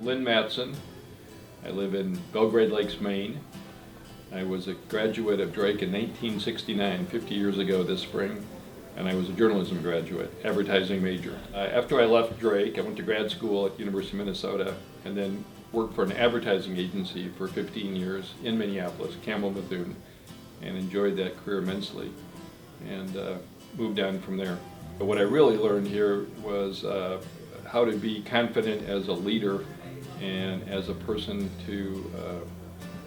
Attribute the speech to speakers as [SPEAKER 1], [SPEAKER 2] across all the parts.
[SPEAKER 1] Lynn Matson. I live in Belgrade Lakes, Maine. I was a graduate of Drake in 1969, 50 years ago this spring, and I was a journalism graduate, advertising major. After I left Drake, I went to grad school at University of Minnesota and then worked for an advertising agency for 15 years in Minneapolis, Campbell Methune, and enjoyed that career immensely and moved on from there. But what I really learned here was how to be confident as a leader and as a person to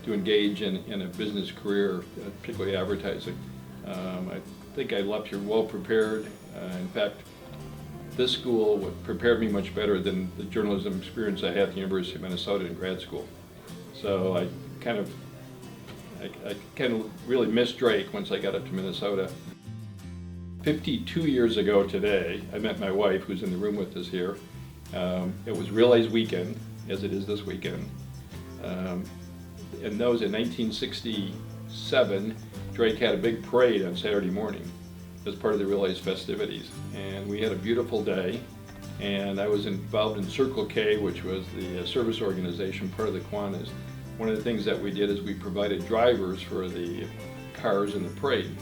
[SPEAKER 1] engage in a business career, particularly advertising. I think I left here well prepared. In fact, this school prepared me much better than the journalism experience I had at the University of Minnesota in grad school. So I kind of really missed Drake once I got up to Minnesota. 52 years ago today, I met my wife, who's in the room with us here. It was Relays Weekend, as it is this weekend. And those in 1967, Drake had a big parade on Saturday morning as part of the Relays festivities. And we had a beautiful day, and I was involved in Circle K, which was the service organization, part of the Kiwanis. One of the things that we did is we provided drivers for the cars in the parade.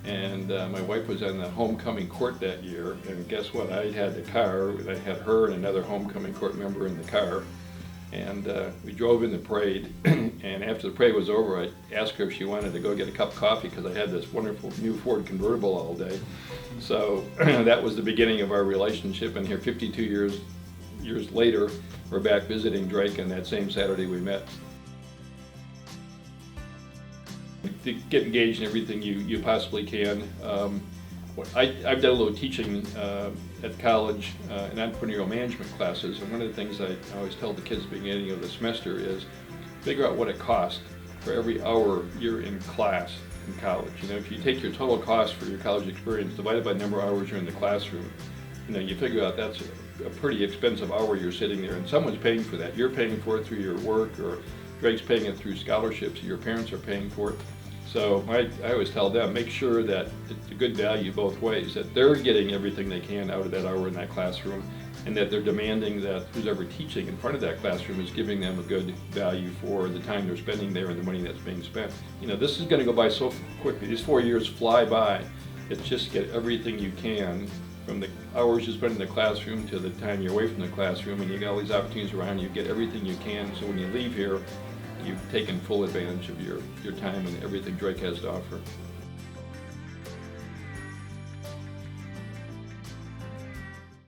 [SPEAKER 1] And my wife was on the homecoming court that year, and guess what? I had the car. I had her and another homecoming court member in the car, and we drove in the parade. And after the parade was over, I asked her if she wanted to go get a cup of coffee because I had this wonderful new Ford convertible all day. So that was the beginning of our relationship. And here, 52 years later, we're back visiting Drake, and that same Saturday we met. Get engaged in everything you possibly can. I've done a little teaching at college in entrepreneurial management classes, and one of the things I always tell the kids at the beginning of the semester is figure out what it costs for every hour you're in class in college. You know, if you take your total cost for your college experience divided by the number of hours you're in the classroom, you know, you figure out that's a pretty expensive hour you're sitting there, and someone's paying for that. You're paying for it through your work, or Drake's paying it through scholarships, your parents are paying for it. So I always tell them, make sure that it's a good value both ways, that they're getting everything they can out of that hour in that classroom, and that they're demanding that who's ever teaching in front of that classroom is giving them a good value for the time they're spending there and the money that's being spent. You know, this is going to go by so quickly. These 4 years fly by. It's just get everything you can from the hours you spend in the classroom to the time you're away from the classroom, and you got all these opportunities around you. Get everything you can, so when you leave here, you've taken full advantage of your time and everything Drake has to offer.